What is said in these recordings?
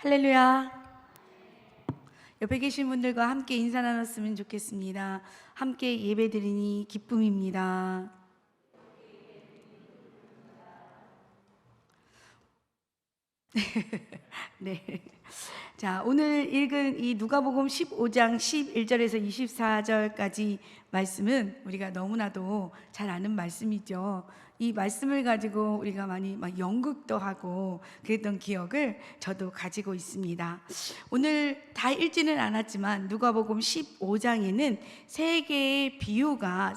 할렐루야. 옆에 계신 분들과 함께 인사 나눴으면 좋겠습니다. 함께 예배드리니 기쁨입니다. 네. 자, 오늘 읽은 이 누가복음 15장 11절에서 24절까지 말씀은 우리가 너무나도 잘 아는 말씀이죠. 이 말씀을 가지고 우리가 많이 연극도 하고 그랬던 기억을 저도 가지고 있습니다. 오늘 다 읽지는 않았지만 누가복음 15장에는 세 개의 비유가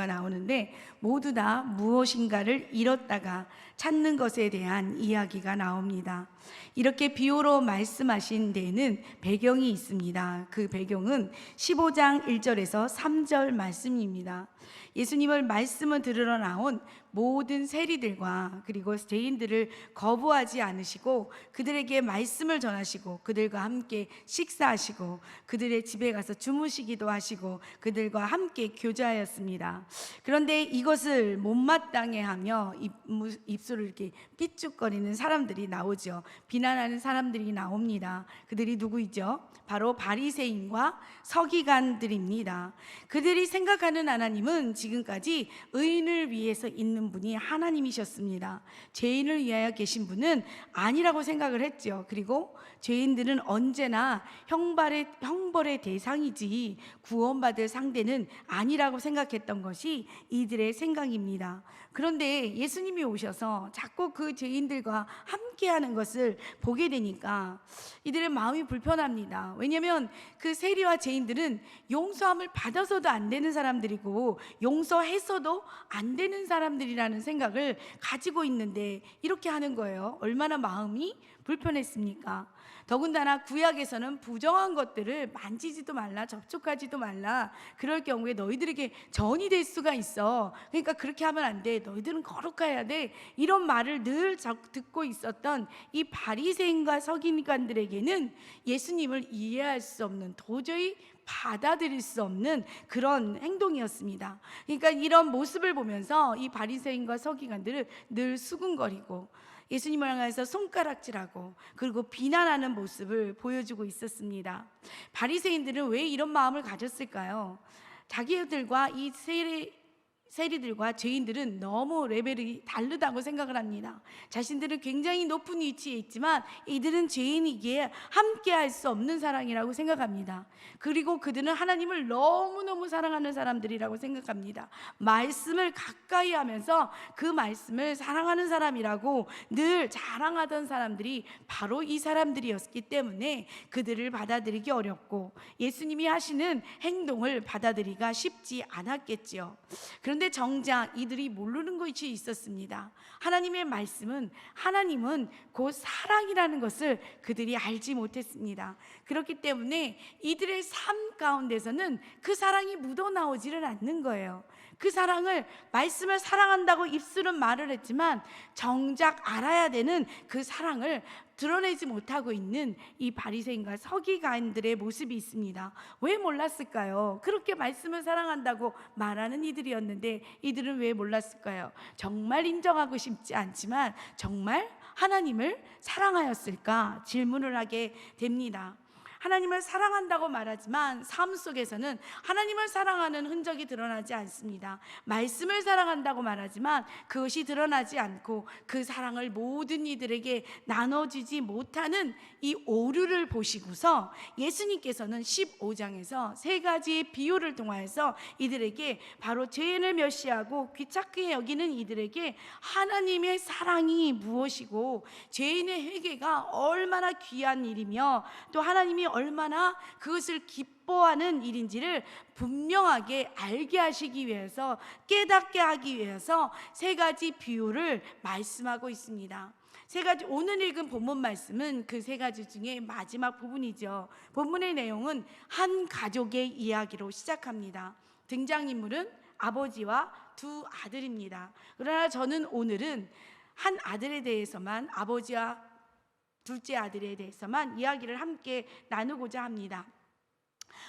나오는데 모두 다 무엇인가를 잃었다가 찾는 것에 대한 이야기가 나옵니다. 이렇게 비유로 말씀하신 데에는 배경이 있습니다. 그 배경은 15장 1절에서 3절 말씀입니다. 예수님을 말씀을 들으러 나온 모든 세리들과 그리고 죄인들을 거부하지 않으시고 그들에게 말씀을 전하시고 그들과 함께 식사하시고 그들의 집에 가서 주무시기도 하시고 그들과 함께 교제하였습니다. 그런데 이것을 못마땅해 하며 입술을 이렇게 삐죽거리는 사람들이 나오죠. 비난하는 사람들이 나옵니다. 그들이 누구이죠? 바로 바리새인과 서기관들입니다. 그들이 생각하는 하나님은 지금까지 의인을 위해서 있는 분이 하나님이셨습니다. 죄인을 위하여 계신 분은 아니라고 생각을 했죠. 그리고 죄인들은 언제나 형벌의 대상이지 구원받을 상대는 아니라고 생각했던 것이 이들의 생각입니다. 그런데 예수님이 오셔서 자꾸 그 죄인들과 함께하는 것을 보게 되니까 이들의 마음이 불편합니다. 왜냐하면 그 세리와 죄인들은 용서함을 받아서도 안 되는 사람들이고 용서해서도 안 되는 사람들이라는 생각을 가지고 있는데 이렇게 하는 거예요. 얼마나 마음이 불편했습니까? 더군다나 구약에서는 부정한 것들을 만지지도 말라, 접촉하지도 말라. 그럴 경우에 너희들에게 전이 될 수가 있어. 그러니까 그렇게 하면 안 돼. 너희들은 거룩해야 돼. 이런 말을 늘 듣고 있었던 이 바리새인과 서기관들에게는 예수님을 이해할 수 없는, 도저히 받아들일 수 없는 그런 행동이었습니다. 그러니까 이런 모습을 보면서 이 바리새인과 서기관들은 늘 수군거리고 예수님을 향해서 손가락질하고 그리고 비난하는 모습을 보여주고 있었습니다. 바리새인들은 왜 이런 마음을 가졌을까요? 자기들과 이 세리들과 죄인들은 너무 레벨이 다르다고 생각을 합니다. 자신들은 굉장히 높은 위치에 있지만 이들은 죄인이기에 함께 할 수 없는 사랑이라고 생각합니다. 그리고 그들은 하나님을 너무너무 사랑하는 사람들이라고 생각합니다. 말씀을 가까이 하면서 그 말씀을 사랑하는 사람이라고 늘 자랑하던 사람들이 바로 이 사람들이었기 때문에 그들을 받아들이기 어렵고 예수님이 하시는 행동을 받아들이기가 쉽지 않았겠죠. 그런데 정작 이들이 모르는 것이 있었습니다. 하나님의 말씀은, 하나님은 곧 사랑이라는 것을 그들이 알지 못했습니다. 그렇기 때문에 이들의 삶 가운데서는 그 사랑이 묻어나오지를 않는 거예요. 그 사랑을, 말씀을 사랑한다고 입술은 말을 했지만 정작 알아야 되는 그 사랑을 드러내지 못하고 있는 이 바리새인과 서기관들의 모습이 있습니다. 왜 몰랐을까요? 그렇게 말씀을 사랑한다고 말하는 이들이었는데 이들은 왜 몰랐을까요? 정말 인정하고 싶지 않지만 정말 하나님을 사랑하였을까 질문을 하게 됩니다. 하나님을 사랑한다고 말하지만 삶 속에서는 하나님을 사랑하는 흔적이 드러나지 않습니다. 말씀을 사랑한다고 말하지만 그것이 드러나지 않고 그 사랑을 모든 이들에게 나눠주지 못하는 이 오류를 보시고서 예수님께서는 15장에서 세 가지의 비유를 통하여서 이들에게 바로 죄인을 멸시하고 귀찮게 여기는 이들에게 하나님의 사랑이 무엇이고 죄인의 회개가 얼마나 귀한 일이며 또 하나님이 얼마나 그것을 기뻐하는 일인지를 분명하게 알게 하시기 위해서, 깨닫게 하기 위해서 세 가지 비유를 말씀하고 있습니다. 세 가지, 오늘 읽은 본문 말씀은 그 세 가지 중에 마지막 부분이죠. 본문의 내용은 한 가족의 이야기로 시작합니다. 등장인물은 아버지와 두 아들입니다. 그러나 저는 오늘은 한 아들에 대해서만, 아버지와 둘째 아들에 대해서만 이야기를 함께 나누고자 합니다.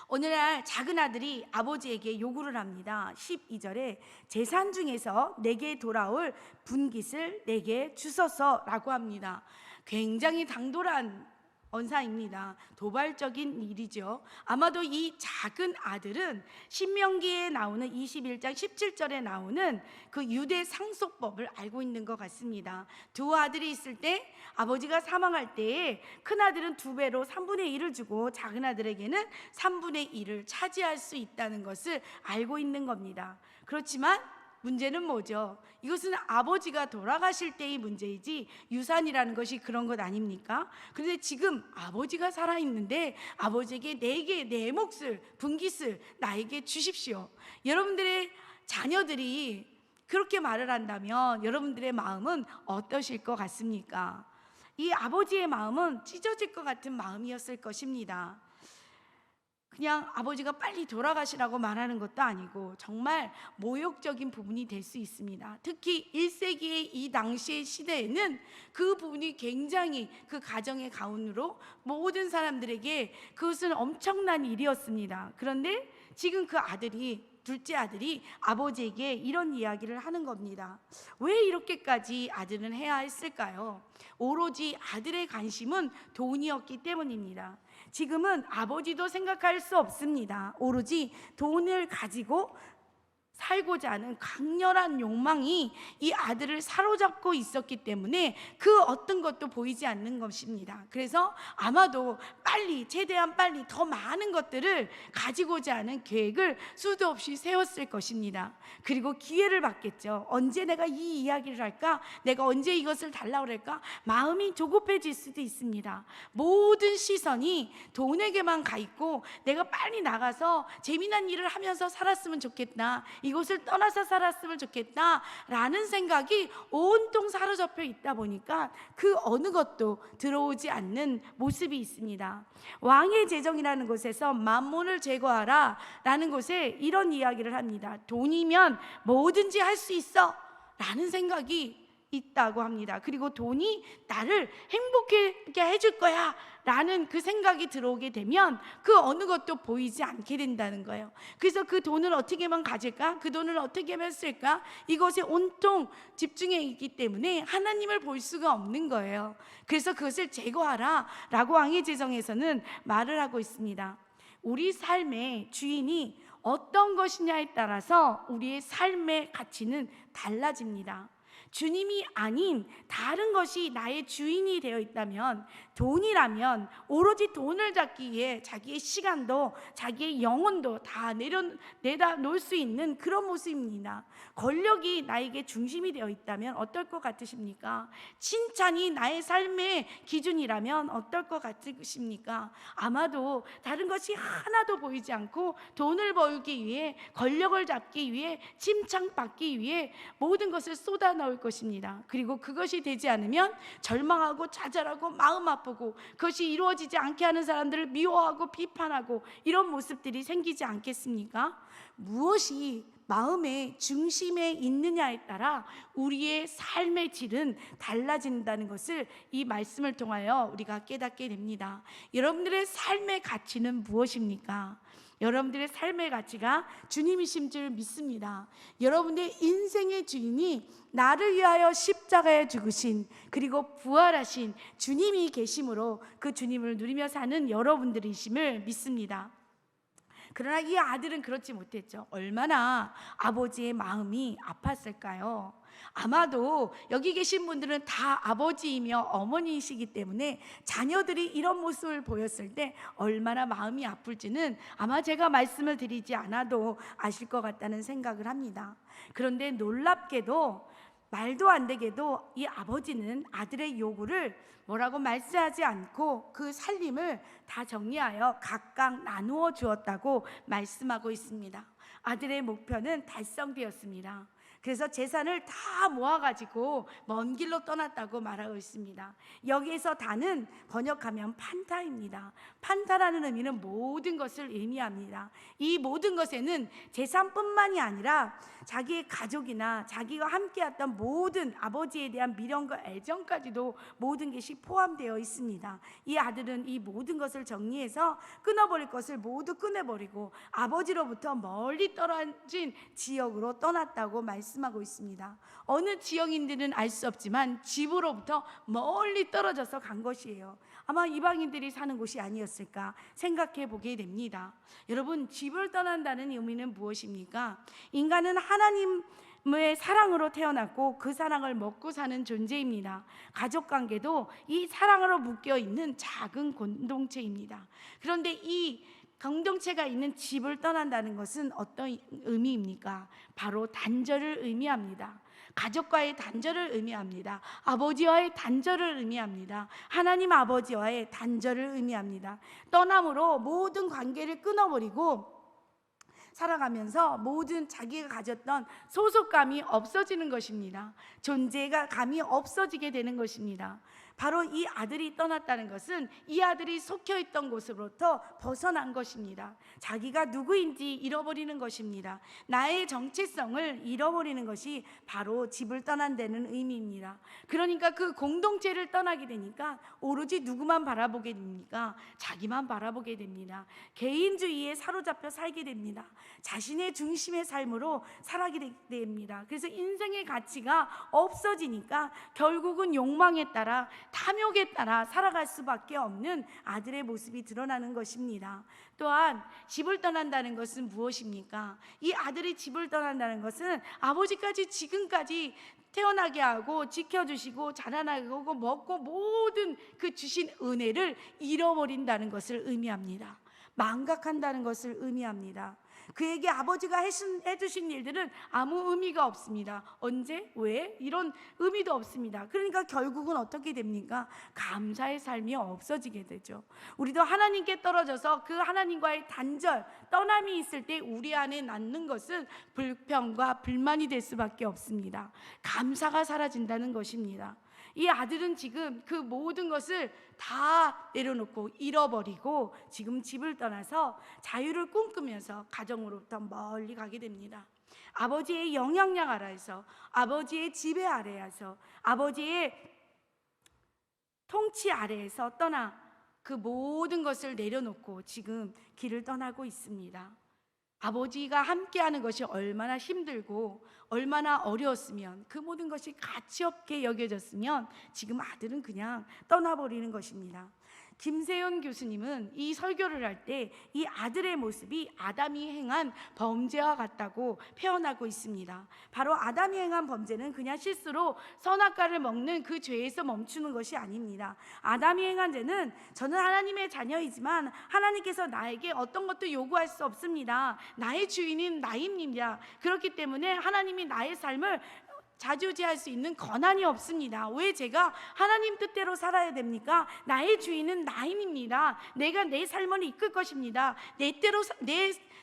오늘날 작은 아들이 아버지에게 요구를 합니다. 12절에 재산 중에서 내게 돌아올 분깃을 내게 주소서라고 합니다. 굉장히 당돌한 언사입니다. 도발적인 일이죠. 아마도 이 작은 아들은 신명기에 나오는 21장 17절에 나오는 그 유대 상속법을 알고 있는 것 같습니다. 두 아들이 있을 때 아버지가 사망할 때에 큰 아들은 2배로 3분의 1을 주고 작은 아들에게는 3분의 1을 차지할 수 있다는 것을 알고 있는 겁니다. 그렇지만 문제는 뭐죠? 이것은 아버지가 돌아가실 때의 문제이지 유산이라는 것이 그런 것 아닙니까? 그런데 지금 아버지가 살아있는데 아버지에게 내게 내 몫을, 분깃을 나에게 주십시오. 여러분들의 자녀들이 그렇게 말을 한다면 여러분들의 마음은 어떠실 것 같습니까? 이 아버지의 마음은 찢어질 것 같은 마음이었을 것입니다. 그냥 아버지가 빨리 돌아가시라고 말하는 것도 아니고 정말 모욕적인 부분이 될 수 있습니다. 특히 1세기의 이 당시의 시대에는 그 부분이 굉장히 그 가정의 가운으로 모든 사람들에게 그것은 엄청난 일이었습니다. 그런데 지금 그 아들이, 둘째 아들이 아버지에게 이런 이야기를 하는 겁니다. 왜 이렇게까지 아들은 해야 했을까요? 오로지 아들의 관심은 돈이었기 때문입니다. 지금은 아버지도 생각할 수 없습니다. 오로지 돈을 가지고 살고자 하는 강렬한 욕망이 이 아들을 사로잡고 있었기 때문에 그 어떤 것도 보이지 않는 것입니다. 그래서 아마도 빨리, 최대한 빨리 더 많은 것들을 가지고자 하는 계획을 수도 없이 세웠을 것입니다. 그리고 기회를 받겠죠. 언제 내가 이 이야기를 할까? 내가 언제 이것을 달라고 할까? 마음이 조급해질 수도 있습니다. 모든 시선이 돈에게만 가 있고 내가 빨리 나가서 재미난 일을 하면서 살았으면 좋겠다, 이곳을 떠나서 살았으면 좋겠다 라는 생각이 온통 사로잡혀 있다 보니까 그 어느 것도 들어오지 않는 모습이 있습니다. 왕의 재정이라는 곳에서 만몬을 제거하라 라는 곳에 이런 이야기를 합니다. 돈이면 뭐든지 할 수 있어 라는 생각이 있다고 합니다. 그리고 돈이 나를 행복하게 해줄 거야 라는 그 생각이 들어오게 되면 그 어느 것도 보이지 않게 된다는 거예요. 그래서 그 돈을 어떻게만 가질까? 그 돈을 어떻게 하면 쓸까? 이것에 온통 집중해 있기 때문에 하나님을 볼 수가 없는 거예요. 그래서 그것을 제거하라 라고 왕의 제정에서는 말을 하고 있습니다. 우리 삶의 주인이 어떤 것이냐에 따라서 우리의 삶의 가치는 달라집니다. 주님이 아닌 다른 것이 나의 주인이 되어 있다면, 돈이라면 오로지 돈을 잡기 위해 자기의 시간도 자기의 영혼도 다 내다 놓을 수 있는 그런 모습입니다. 권력이 나에게 중심이 되어 있다면 어떨 것 같으십니까? 칭찬이 나의 삶의 기준이라면 어떨 것 같으십니까? 아마도 다른 것이 하나도 보이지 않고 돈을 벌기 위해, 권력을 잡기 위해, 칭찬받기 위해 모든 것을 쏟아 넣을 것입니다. 그리고 그것이 되지 않으면 절망하고 좌절하고 마음 아프고, 그것이 이루어지지 않게 하는 사람들을 미워하고 비판하고 이런 모습들이 생기지 않겠습니까? 무엇이 마음의 중심에 있느냐에 따라 우리의 삶의 질은 달라진다는 것을 이 말씀을 통하여 우리가 깨닫게 됩니다. 여러분들의 삶의 가치는 무엇입니까? 여러분들의 삶의 가치가 주님이신 줄 믿습니다. 여러분의 인생의 주인이 나를 위하여 십자가에 죽으신, 그리고 부활하신 주님이 계심으로 그 주님을 누리며 사는 여러분들이심을 믿습니다. 그러나 이 아들은 그렇지 못했죠. 얼마나 아버지의 마음이 아팠을까요? 아마도 여기 계신 분들은 다 아버지이며 어머니이시기 때문에 자녀들이 이런 모습을 보였을 때 얼마나 마음이 아플지는 아마 제가 말씀을 드리지 않아도 아실 것 같다는 생각을 합니다. 그런데 놀랍게도 말도 안 되게도 이 아버지는 아들의 요구를 뭐라고 말씀하지 않고 그 살림을 다 정리하여 각각 나누어 주었다고 말씀하고 있습니다. 아들의 목표는 달성되었습니다. 그래서 재산을 다 모아가지고 먼 길로 떠났다고 말하고 있습니다. 여기에서 다는 번역하면 판타입니다. 판타라는 의미는 모든 것을 의미합니다. 이 모든 것에는 재산뿐만이 아니라 자기의 가족이나 자기가 함께했던 모든 아버지에 대한 미련과 애정까지도 모든 것이 포함되어 있습니다. 이 아들은 이 모든 것을 정리해서 끊어버릴 것을 모두 끊어버리고 아버지로부터 멀리 떨어진 지역으로 떠났다고 말씀하고 있습니다. 어느 지역인지는 알 수 없지만 집으로부터 멀리 떨어져서 간 것이에요. 아마 이방인들이 사는 곳이 아니었을까 생각해 보게 됩니다. 여러분, 집을 떠난다는 의미는 무엇입니까? 인간은 하나님의 사랑으로 태어났고 그 사랑을 먹고 사는 존재입니다. 가족관계도 이 사랑으로 묶여있는 작은 공동체입니다. 그런데 이 공동체가 있는 집을 떠난다는 것은 어떤 의미입니까? 바로 단절을 의미합니다. 가족과의 단절을 의미합니다. 아버지와의 단절을 의미합니다. 하나님 아버지와의 단절을 의미합니다. 떠남으로 모든 관계를 끊어버리고 살아가면서 모든 자기가 가졌던 소속감이 없어지는 것입니다. 존재가 감이 없어지게 되는 것입니다. 바로 이 아들이 떠났다는 것은 이 아들이 속혀있던 곳으로부터 벗어난 것입니다. 자기가 누구인지 잃어버리는 것입니다. 나의 정체성을 잃어버리는 것이 바로 집을 떠난다는 의미입니다. 그러니까 그 공동체를 떠나게 되니까 오로지 누구만 바라보게 됩니까? 자기만 바라보게 됩니다. 개인주의에 사로잡혀 살게 됩니다. 자신의 중심의 삶으로 살아가게 됩니다. 그래서 인생의 가치가 없어지니까 결국은 욕망에 따라, 탐욕에 따라 살아갈 수밖에 없는 아들의 모습이 드러나는 것입니다. 또한 집을 떠난다는 것은 무엇입니까? 이 아들이 집을 떠난다는 것은 아버지까지 지금까지 태어나게 하고 지켜주시고 자라나게 하고 먹고 모든 그 주신 은혜를 잃어버린다는 것을 의미합니다. 망각한다는 것을 의미합니다. 그에게 아버지가 해주신 일들은 아무 의미가 없습니다. 언제? 왜? 이런 의미도 없습니다. 그러니까 결국은 어떻게 됩니까? 감사의 삶이 없어지게 되죠. 우리도 하나님께 떨어져서 그 하나님과의 단절, 떠남이 있을 때 우리 안에 낳는 것은 불평과 불만이 될 수밖에 없습니다. 감사가 사라진다는 것입니다. 이 아들은 지금 그 모든 것을 다 내려놓고 잃어버리고 지금 집을 떠나서 자유를 꿈꾸면서 가정으로부터 멀리 가게 됩니다. 아버지의 영향력 아래에서, 아버지의 지배 아래에서, 아버지의 통치 아래에서 떠나 그 모든 것을 내려놓고 지금 길을 떠나고 있습니다. 아버지가 함께하는 것이 얼마나 힘들고 얼마나 어려웠으면, 그 모든 것이 가치없게 여겨졌으면 지금 아들은 그냥 떠나버리는 것입니다. 김세윤 교수님은 이 설교를 할 때 이 아들의 모습이 아담이 행한 범죄와 같다고 표현하고 있습니다. 바로 아담이 행한 범죄는 그냥 실수로 선악과를 먹는 그 죄에서 멈추는 것이 아닙니다. 아담이 행한 죄는 저는 하나님의 자녀이지만 하나님께서 나에게 어떤 것도 요구할 수 없습니다. 나의 주인은 나입니다. 그렇기 때문에 하나님이 나의 삶을 자주지할 수 있는 권한이 없습니다. 왜 제가 하나님 뜻대로 살아야 됩니까? 나의 주인은 나입니다. 내가 내 삶을 이끌 것입니다. 내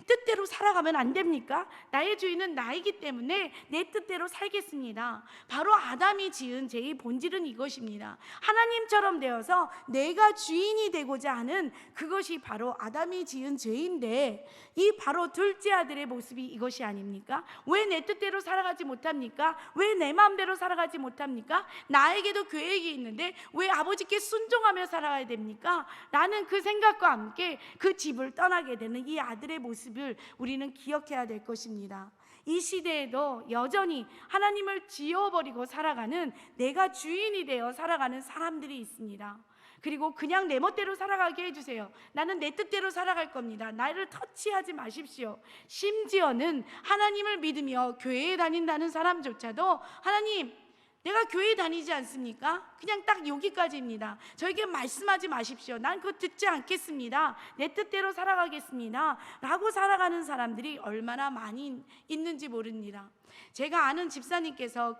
뜻대로 살아가면 안 됩니까? 나의 주인은 나이기 때문에 내 뜻대로 살겠습니다. 바로 아담이 지은 죄의 본질은 이것입니다. 하나님처럼 되어서 내가 주인이 되고자 하는 그것이 바로 아담이 지은 죄인데, 이 바로 둘째 아들의 모습이 이것이 아닙니까? 왜 내 뜻대로 살아가지 못합니까? 왜 내 마음대로 살아가지 못합니까? 나에게도 계획이 있는데 왜 아버지께 순종하며 살아가야 됩니까? 라는 그 생각과 함께 그 집을 떠나게 되는 이 아들의 모습을 우리는 기억해야 될 것입니다. 이 시대에도 여전히 하나님을 지워버리고 살아가는, 내가 주인이 되어 살아가는 사람들이 있습니다. 그리고 그냥 내 멋대로 살아가게 해주세요. 나는 내 뜻대로 살아갈 겁니다. 나를 터치하지 마십시오. 심지어는 하나님을 믿으며 교회에 다닌다는 사람조차도, 하나님, 내가 교회 다니지 않습니까? 그냥 딱 여기까지입니다. 저에게 말씀하지 마십시오. 난 그거 듣지 않겠습니다. 내 뜻대로 살아가겠습니다. 라고 살아가는 사람들이 얼마나 많이 있는지 모릅니다. 제가 아는 집사님께서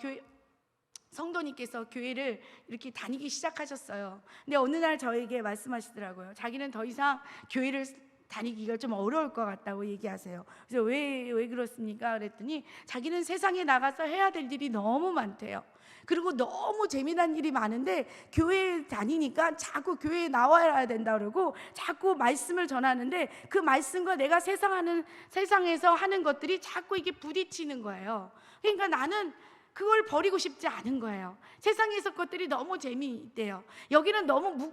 성도님께서 교회를 이렇게 다니기 시작하셨어요. 근데 어느 날 저에게 말씀하시더라고요. 자기는 더 이상 교회를 다니기가 좀 어려울 것 같다고 얘기하세요. 그래서 왜 그렇습니까? 그랬더니 자기는 세상에 나가서 해야 될 일이 너무 많대요. 그리고 너무 재미난 일이 많은데 교회에 다니니까 자꾸 교회에 나와야 된다 그러고 자꾸 말씀을 전하는데 그 말씀과 내가 세상에서 하는 것들이 자꾸 이게 부딪히는 거예요. 그러니까 나는 그걸 버리고 싶지 않은 거예요. 세상에서 것들이 너무 재미있대요. 여기는 너무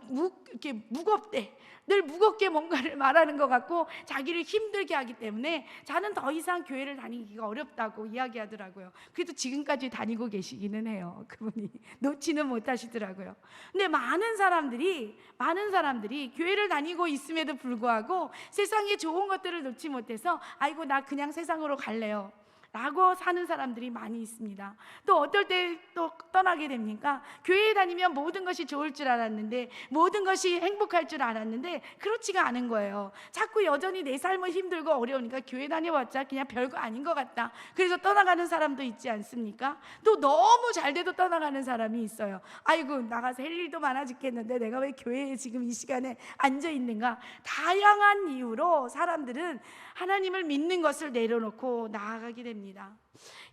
이렇게 무겁대. 늘 무겁게 뭔가를 말하는 것 같고 자기를 힘들게 하기 때문에 자는 더 이상 교회를 다니기가 어렵다고 이야기하더라고요. 그래도 지금까지 다니고 계시기는 해요. 그분이 놓지는 못하시더라고요. 근데 많은 사람들이 교회를 다니고 있음에도 불구하고 세상의 좋은 것들을 놓지 못해서 아이고 나 그냥 세상으로 갈래요 라고 사는 사람들이 많이 있습니다. 또 어떨 때 또 떠나게 됩니까? 교회에 다니면 모든 것이 좋을 줄 알았는데, 모든 것이 행복할 줄 알았는데 그렇지가 않은 거예요. 자꾸 여전히 내 삶은 힘들고 어려우니까 교회 다녀봤자 그냥 별거 아닌 것 같다. 그래서 떠나가는 사람도 있지 않습니까? 또 너무 잘 돼도 떠나가는 사람이 있어요. 아이고 나가서 할 일도 많아 죽겠는데 내가 왜 교회에 지금 이 시간에 앉아 있는가? 다양한 이유로 사람들은 하나님을 믿는 것을 내려놓고 나아가게 됩니다.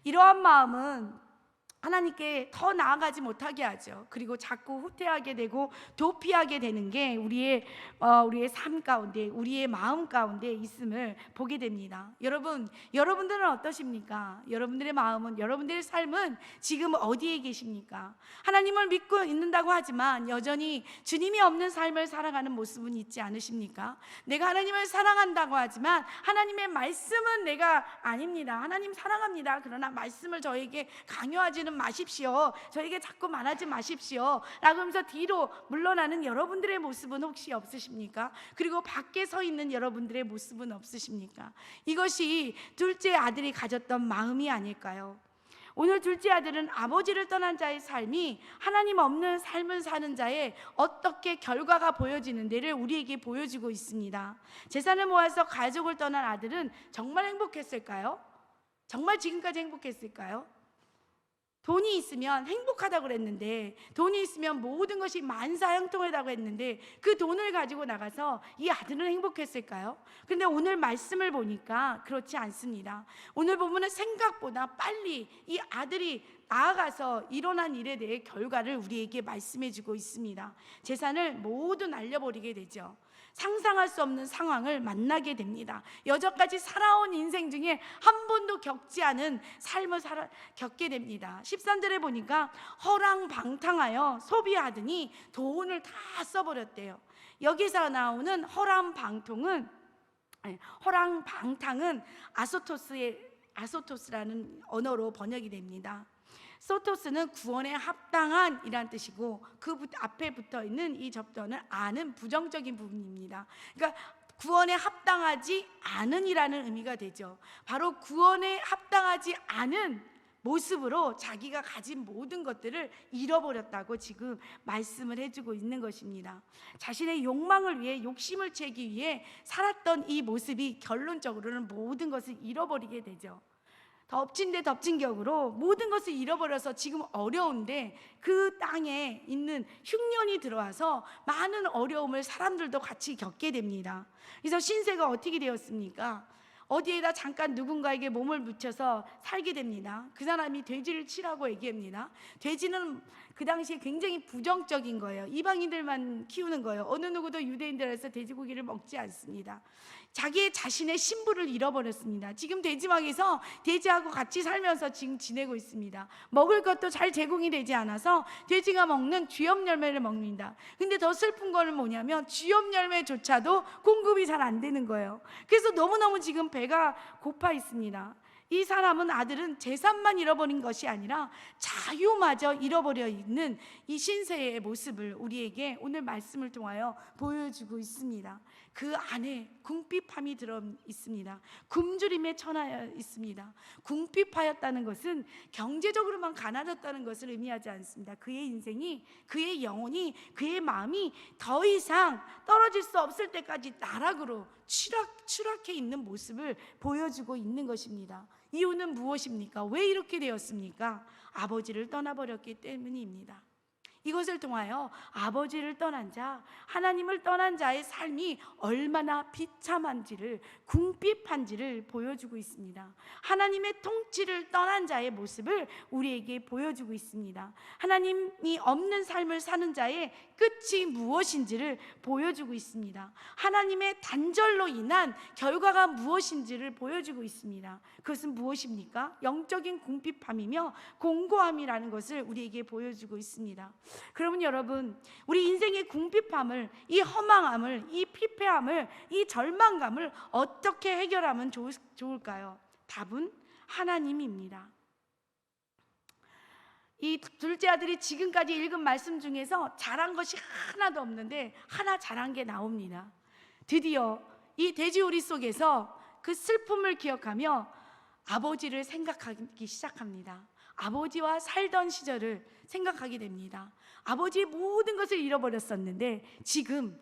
이러한 마음은 하나님께 더 나아가지 못하게 하죠. 그리고 자꾸 후퇴하게 되고 도피하게 되는 게 우리의 삶 가운데, 우리의 마음 가운데 있음을 보게 됩니다. 여러분들은 어떠십니까? 여러분들의 마음은, 여러분들의 삶은 지금 어디에 계십니까? 하나님을 믿고 있는다고 하지만 여전히 주님이 없는 삶을 살아가는 모습은 있지 않으십니까? 내가 하나님을 사랑한다고 하지만 하나님의 말씀은 내가 아닙니다. 하나님 사랑합니다. 그러나 말씀을 저에게 강요하지는 마십시오. 저에게 자꾸 말하지 마십시오. 라고 하면서 뒤로 물러나는 여러분들의 모습은 혹시 없으십니까? 그리고 밖에 서 있는 여러분들의 모습은 없으십니까? 이것이 둘째 아들이 가졌던 마음이 아닐까요? 오늘 둘째 아들은 아버지를 떠난 자의 삶이 하나님 없는 삶을 사는 자의 어떻게 결과가 보여지는지를 우리에게 보여주고 있습니다. 재산을 모아서 가족을 떠난 아들은 정말 행복했을까요? 정말 지금까지 행복했을까요? 돈이 있으면 행복하다고 그랬는데, 돈이 있으면 모든 것이 만사형통하다고 했는데 그 돈을 가지고 나가서 이 아들은 행복했을까요? 그런데 오늘 말씀을 보니까 그렇지 않습니다. 오늘 보면은 생각보다 빨리 이 아들이 나아가서 일어난 일에 대해 결과를 우리에게 말씀해 주고 있습니다. 재산을 모두 날려버리게 되죠. 상상할 수 없는 상황을 만나게 됩니다. 여태까지 살아온 인생 중에 한 번도 겪지 않은 삶을 겪게 됩니다. 13절에 보니까 허랑방탕하여 소비하더니 돈을 다 써버렸대요. 여기서 나오는 허랑방탕은 아소토스라는 언어로 번역이 됩니다. 소토스는 구원에 합당한 이란 뜻이고, 그 앞에 붙어 있는 이 접두어는 아는 부정적인 부분입니다. 그러니까 구원에 합당하지 않은이라는 의미가 되죠. 바로 구원에 합당하지 않은 모습으로 자기가 가진 모든 것들을 잃어버렸다고 지금 말씀을 해주고 있는 것입니다. 자신의 욕망을 위해, 욕심을 채기 위해 살았던 이 모습이 결론적으로는 모든 것을 잃어버리게 되죠. 덮친 데 덮친 격으로 모든 것을 잃어버려서 지금 어려운데 그 땅에 있는 흉년이 들어와서 많은 어려움을 사람들도 같이 겪게 됩니다. 그래서 신세가 어떻게 되었습니까? 어디에다 잠깐 누군가에게 몸을 묻혀서 살게 됩니다. 그 사람이 돼지를 치라고 얘기합니다. 돼지는 그 당시에 굉장히 부정적인 거예요. 이방인들만 키우는 거예요. 어느 누구도 유대인들에서 돼지고기를 먹지 않습니다. 자신의 신분을 잃어버렸습니다. 지금 돼지막에서 돼지하고 같이 살면서 지금 지내고 있습니다. 먹을 것도 잘 제공이 되지 않아서 돼지가 먹는 쥐염 열매를 먹는다. 근데 더 슬픈 거는 뭐냐면 쥐염 열매조차도 공급이 잘 안 되는 거예요. 그래서 너무너무 지금 배가 고파 있습니다. 이 아들은 재산만 잃어버린 것이 아니라 자유마저 잃어버려 있는 이 신세의 모습을 우리에게 오늘 말씀을 통하여 보여주고 있습니다. 그 안에 궁핍함이 들어 있습니다. 굶주림에 처하여 있습니다. 궁핍하였다는 것은 경제적으로만 가난했다는 것을 의미하지 않습니다. 그의 인생이, 그의 영혼이, 그의 마음이 더 이상 떨어질 수 없을 때까지 나락으로 추락해 있는 모습을 보여주고 있는 것입니다. 이유는 무엇입니까? 왜 이렇게 되었습니까? 아버지를 떠나버렸기 때문입니다. 이것을 통하여 아버지를 떠난 자, 하나님을 떠난 자의 삶이 얼마나 비참한지를, 궁핍한지를 보여주고 있습니다. 하나님의 통치를 떠난 자의 모습을 우리에게 보여주고 있습니다. 하나님이 없는 삶을 사는 자의 끝이 무엇인지를 보여주고 있습니다. 하나님의 단절로 인한 결과가 무엇인지를 보여주고 있습니다. 그것은 무엇입니까? 영적인 궁핍함이며 공고함이라는 것을 우리에게 보여주고 있습니다. 그러면 여러분, 우리 인생의 궁핍함을, 이 허망함을, 이 피폐함을, 이 절망감을 어떻게 해결하면 좋을까요? 답은 하나님입니다. 이 둘째 아들이 지금까지 읽은 말씀 중에서 잘한 것이 하나도 없는데 하나 잘한 게 나옵니다. 드디어 이 돼지우리 속에서 그 슬픔을 기억하며 아버지를 생각하기 시작합니다. 아버지와 살던 시절을 생각하게 됩니다. 아버지의 모든 것을 잃어버렸었는데 지금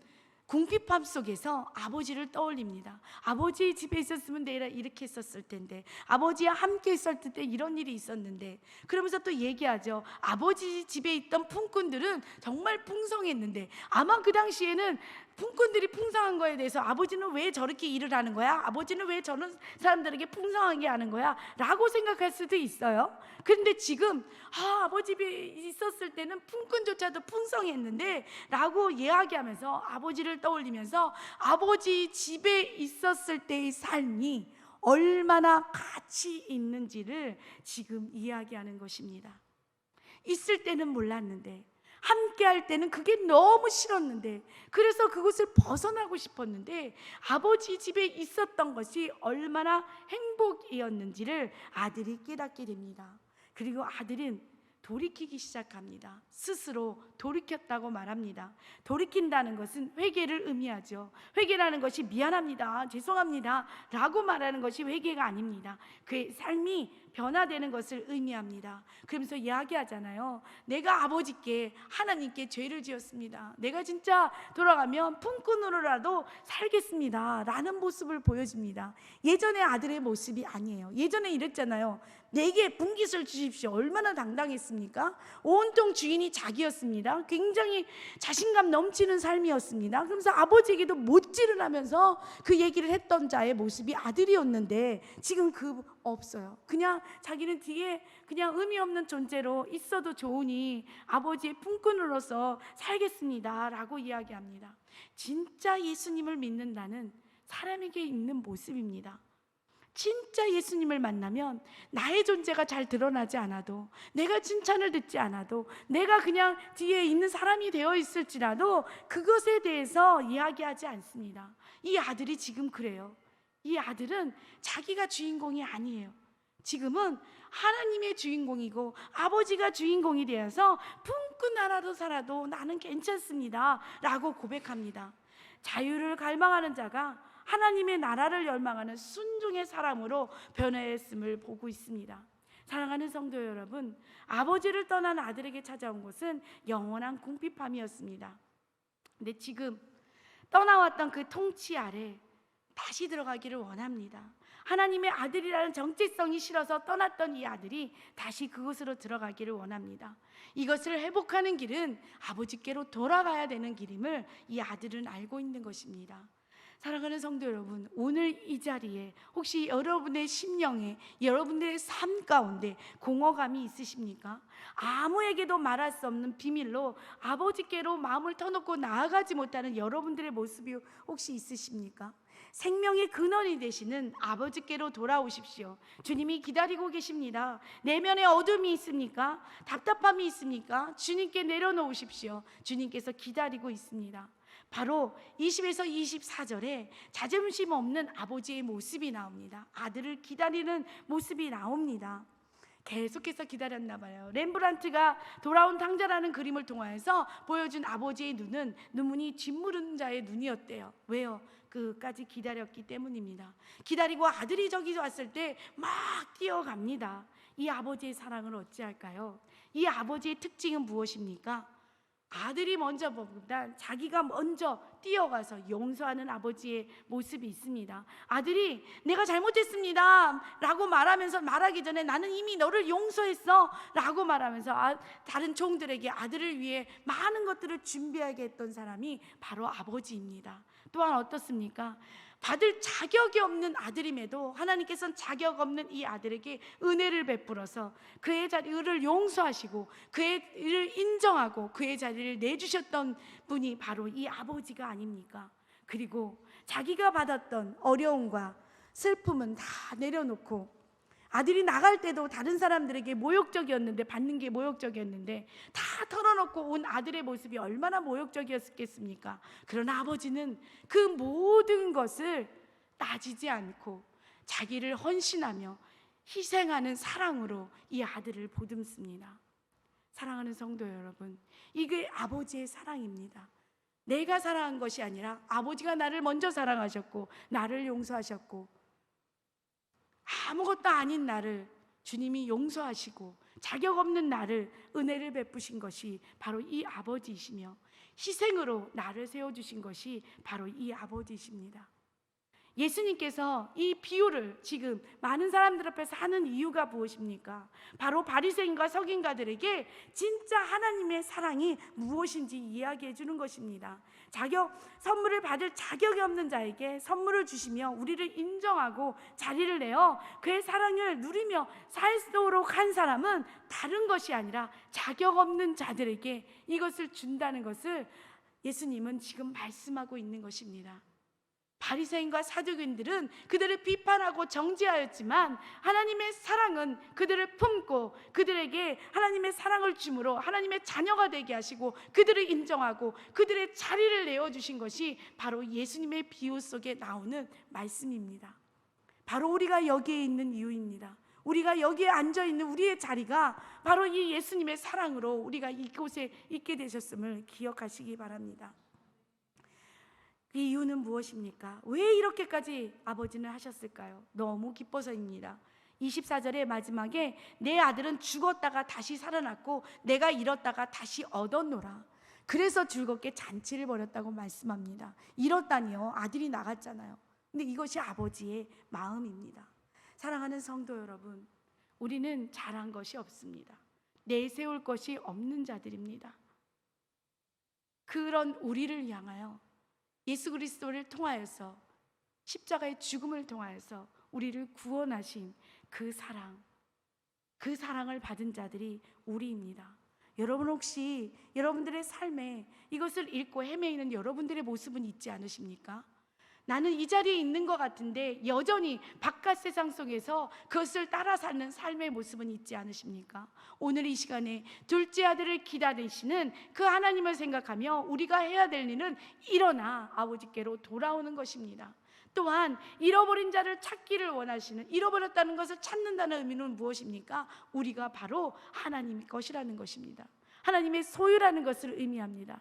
궁핍함 속에서 아버지를 떠올립니다. 아버지 집에 있었으면 내가 이렇게 했었을 텐데, 아버지와 함께 있었을 때 이런 일이 있었는데, 그러면서 또 얘기하죠. 아버지 집에 있던 품꾼들은 정말 풍성했는데, 아마 그 당시에는 품꾼들이 풍성한 거에 대해서 아버지는 왜 저렇게 일을 하는 거야? 아버지는 왜 저런 사람들에게 풍성하게 하는 거야? 라고 생각할 수도 있어요. 그런데 지금 아버지 집에 있었을 때는 품꾼조차도 풍성했는데 라고 이야기하면서 아버지를 떠올리면서 아버지 집에 있었을 때의 삶이 얼마나 가치 있는지를 지금 이야기하는 것입니다. 있을 때는 몰랐는데, 함께 할 때는 그게 너무 싫었는데, 그래서 그곳을 벗어나고 싶었는데 아버지 집에 있었던 것이 얼마나 행복이었는지를 아들이 깨닫게 됩니다. 그리고 아들은 돌이키기 시작합니다. 스스로 돌이켰다고 말합니다. 돌이킨다는 것은 회개를 의미하죠. 회개라는 것이 미안합니다, 죄송합니다 라고 말하는 것이 회개가 아닙니다. 그의 삶이 변화되는 것을 의미합니다. 그러면서 이야기하잖아요. 내가 아버지께, 하나님께 죄를 지었습니다. 내가 진짜 돌아가면 품꾼으로라도 살겠습니다 라는 모습을 보여줍니다. 예전의 아들의 모습이 아니에요. 예전에 이랬잖아요. 내게 분깃을 주십시오. 얼마나 당당했습니까? 온통 주인이 자기였습니다. 굉장히 자신감 넘치는 삶이었습니다. 그러면서 아버지에게도 못질을 하면서 그 얘기를 했던 자의 모습이 아들이었는데 지금 그 없어요. 그냥 자기는 뒤에 그냥 의미 없는 존재로 있어도 좋으니 아버지의 품꾼으로서 살겠습니다 라고 이야기합니다. 진짜 예수님을 믿는다는 사람에게 있는 모습입니다. 진짜 예수님을 만나면 나의 존재가 잘 드러나지 않아도, 내가 칭찬을 듣지 않아도, 내가 그냥 뒤에 있는 사람이 되어 있을지라도 그것에 대해서 이야기하지 않습니다. 이 아들이 지금 그래요. 이 아들은 자기가 주인공이 아니에요. 지금은 하나님의 주인공이고 아버지가 주인공이 되어서 품꾼 하나로 살아도 나는 괜찮습니다 라고 고백합니다. 자유를 갈망하는 자가 하나님의 나라를 열망하는 순종의 사람으로 변화했음을 보고 있습니다. 사랑하는 성도 여러분, 아버지를 떠난 아들에게 찾아온 것은 영원한 궁핍함이었습니다. 근데 지금 떠나왔던 그 통치 아래 다시 들어가기를 원합니다. 하나님의 아들이라는 정체성이 싫어서 떠났던 이 아들이 다시 그곳으로 들어가기를 원합니다. 이것을 회복하는 길은 아버지께로 돌아가야 되는 길임을 이 아들은 알고 있는 것입니다. 사랑하는 성도 여러분, 오늘 이 자리에 혹시 여러분의 심령에, 여러분들의 삶 가운데 공허감이 있으십니까? 아무에게도 말할 수 없는 비밀로 아버지께로 마음을 터놓고 나아가지 못하는 여러분들의 모습이 혹시 있으십니까? 생명의 근원이 되시는 아버지께로 돌아오십시오. 주님이 기다리고 계십니다. 내면에 어둠이 있습니까? 답답함이 있습니까? 주님께 내려놓으십시오. 주님께서 기다리고 있습니다. 바로 20에서 24절에 자존심 없는 아버지의 모습이 나옵니다. 아들을 기다리는 모습이 나옵니다. 계속해서 기다렸나 봐요. 렘브란트가 돌아온 탕자라는 그림을 통해서 보여준 아버지의 눈은 눈물이 짓무른 자의 눈이었대요. 왜요? 그까지 기다렸기 때문입니다. 기다리고 아들이 저기 왔을 때 막 뛰어갑니다. 이 아버지의 사랑을 어찌할까요? 이 아버지의 특징은 무엇입니까? 아들이 먼저 보다 자기가 먼저 뛰어가서 용서하는 아버지의 모습이 있습니다. 아들이 내가 잘못했습니다 라고 말하기 전에 나는 이미 너를 용서했어 라고 말하면서 다른 종들에게 아들을 위해 많은 것들을 준비하게 했던 사람이 바로 아버지입니다. 또한 어떻습니까? 받을 자격이 없는 아들임에도 하나님께서는 자격 없는 이 아들에게 은혜를 베풀어서 그의 자리를 용서하시고 그의 일을 인정하고 그의 자리를 내주셨던 분이 바로 이 아버지가 아닙니까? 그리고 자기가 받았던 어려움과 슬픔은 다 내려놓고 아들이 나갈 때도 다른 사람들에게 모욕적이었는데, 받는 게 모욕적이었는데 다 털어놓고 온 아들의 모습이 얼마나 모욕적이었겠습니까? 그러나 아버지는 그 모든 것을 따지지 않고 자기를 헌신하며 희생하는 사랑으로 이 아들을 보듬습니다. 사랑하는 성도 여러분, 이게 아버지의 사랑입니다. 내가 사랑한 것이 아니라 아버지가 나를 먼저 사랑하셨고 나를 용서하셨고 아무것도 아닌 나를 주님이 용서하시고 자격 없는 나를 은혜를 베푸신 것이 바로 이 아버지이시며 희생으로 나를 세워주신 것이 바로 이 아버지이십니다. 예수님께서 이 비유를 지금 많은 사람들 앞에서 하는 이유가 무엇입니까? 바로 바리새인과 서기관들에게 진짜 하나님의 사랑이 무엇인지 이야기해 주는 것입니다. 선물을 받을 자격이 없는 자에게 선물을 주시며 우리를 인정하고 자리를 내어 그의 사랑을 누리며 살도록 한 사람은 다른 것이 아니라 자격 없는 자들에게 이것을 준다는 것을 예수님은 지금 말씀하고 있는 것입니다. 바리새인과 사두개인들은 그들을 비판하고 정죄하였지만 하나님의 사랑은 그들을 품고 그들에게 하나님의 사랑을 주므로 하나님의 자녀가 되게 하시고 그들을 인정하고 그들의 자리를 내어주신 것이 바로 예수님의 비유 속에 나오는 말씀입니다. 바로 우리가 여기에 있는 이유입니다. 우리가 여기에 앉아있는 우리의 자리가 바로 이 예수님의 사랑으로 우리가 이곳에 있게 되셨음을 기억하시기 바랍니다. 그 이유는 무엇입니까? 왜 이렇게까지 아버지는 하셨을까요? 너무 기뻐서입니다. 24절의 마지막에 내 아들은 죽었다가 다시 살아났고 내가 잃었다가 다시 얻었노라. 그래서 즐겁게 잔치를 벌였다고 말씀합니다. 잃었다니요, 아들이 나갔잖아요. 근데 이것이 아버지의 마음입니다. 사랑하는 성도 여러분, 우리는 잘한 것이 없습니다. 내세울 것이 없는 자들입니다. 그런 우리를 향하여 예수 그리스도를 통하여서 십자가의 죽음을 통하여서 우리를 구원하신 그 사랑을 받은 자들이 우리입니다. 여러분 혹시 여러분들의 삶에 이것을 읽고 헤매이는 여러분들의 모습은 있지 않으십니까? 나는 이 자리에 있는 것 같은데 여전히 바깥 세상 속에서 그것을 따라 사는 삶의 모습은 있지 않으십니까? 오늘 이 시간에 둘째 아들을 기다리시는 그 하나님을 생각하며 우리가 해야 될 일은 일어나 아버지께로 돌아오는 것입니다. 또한 잃어버린 자를 찾기를 원하시는, 잃어버렸다는 것을 찾는다는 의미는 무엇입니까? 우리가 바로 하나님의 것이라는 것입니다. 하나님의 소유라는 것을 의미합니다.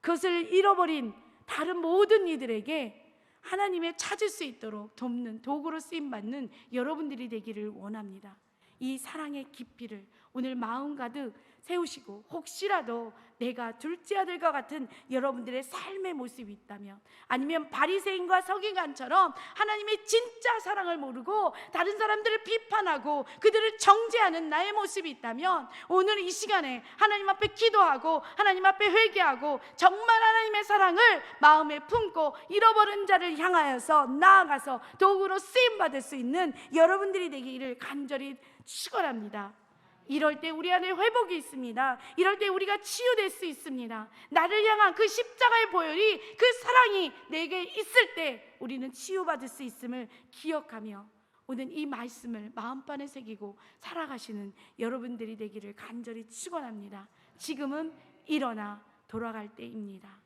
그것을 잃어버린 다른 모든 이들에게 하나님의 찾을 수 있도록 돕는 도구로 쓰임받는 여러분들이 되기를 원합니다. 이 사랑의 깊이를 오늘 마음 가득 세우시고, 혹시라도 내가 둘째 아들과 같은 여러분들의 삶의 모습이 있다면, 아니면 바리새인과 서기관처럼 하나님의 진짜 사랑을 모르고 다른 사람들을 비판하고 그들을 정죄하는 나의 모습이 있다면, 오늘 이 시간에 하나님 앞에 기도하고 하나님 앞에 회개하고 정말 하나님의 사랑을 마음에 품고 잃어버린 자를 향하여서 나아가서 도구로 쓰임받을 수 있는 여러분들이 되기를 간절히 축원합니다. 이럴 때 우리 안에 회복이 있습니다. 이럴 때 우리가 치유될 수 있습니다. 나를 향한 그 십자가의 보혈이, 그 사랑이 내게 있을 때 우리는 치유받을 수 있음을 기억하며 오늘 이 말씀을 마음판에 새기고 살아가시는 여러분들이 되기를 간절히 축원합니다. 지금은 일어나 돌아갈 때입니다.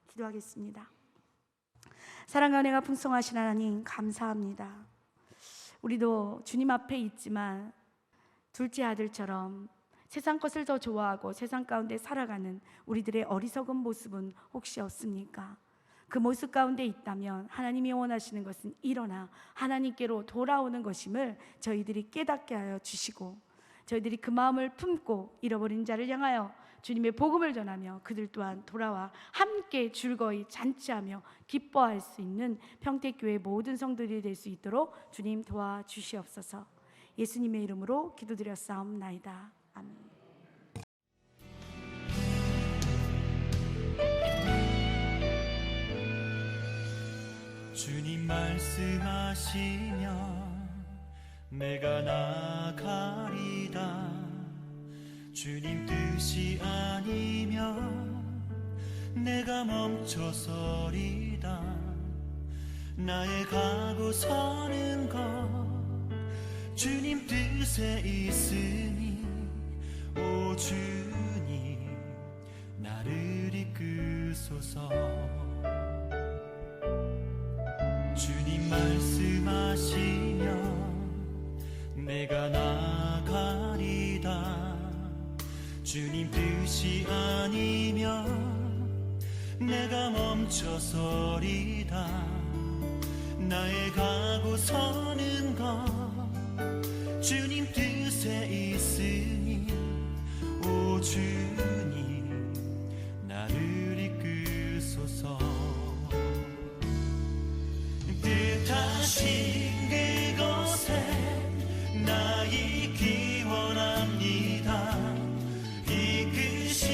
기도하겠습니다. 사랑과 은혜가 풍성하신 하나님, 감사합니다. 우리도 주님 앞에 있지만 둘째 아들처럼 세상 것을 더 좋아하고 세상 가운데 살아가는 우리들의 어리석은 모습은 혹시 없습니까? 그 모습 가운데 있다면 하나님이 원하시는 것은 일어나 하나님께로 돌아오는 것임을 저희들이 깨닫게 하여 주시고, 저희들이 그 마음을 품고 잃어버린 자를 향하여 주님의 복음을 전하며 그들 또한 돌아와 함께 즐거이 잔치하며 기뻐할 수 있는 평택교회 모든 성도들이 될 수 있도록 주님 도와주시옵소서. 예수님의 이름으로 기도드렸사옵나이다. 아멘. 주님 말씀하시면 내가 나가리다. 주님 뜻이 아니면 내가 멈춰서리다. 나의 가고 서는 것 주님 뜻에 있으니 오 주님 나를 이끄소서. 주님 말씀하시면 내가 나가리다. 주님 뜻이 아니면 내가 멈춰서리다. 나의 가고 서는 것 주님 뜻에 있으니 오 주님 나를 이끄소서. 뜻하신 그곳에 나 있기 원합니다. 이끄시는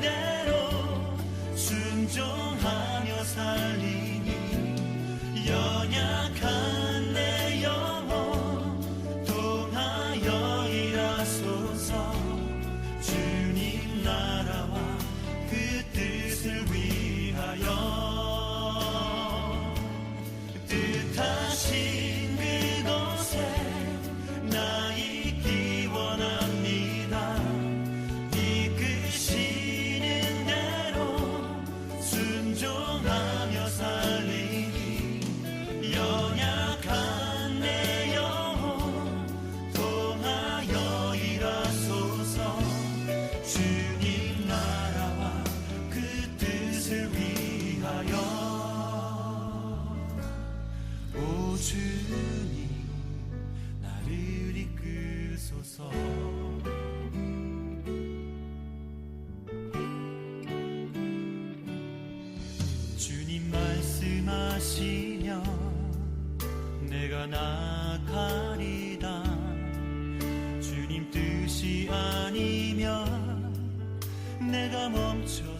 대로 순종하며 살리니 연약한 내 영혼 통하여 일하소서. 주님 나라와 그 뜻을 위하여 뜻하신 그곳에 나 있기 원합니다. 이끄시는 대로 순종하며 살리니 연약한 내 영혼 통하여 일하소서. 주님 나라와 그 뜻을 위하여 오 주님 나를 이끄소서. 주님 말씀하시면 내가 나가리다. 주님 뜻이 아니면 내가 멈춰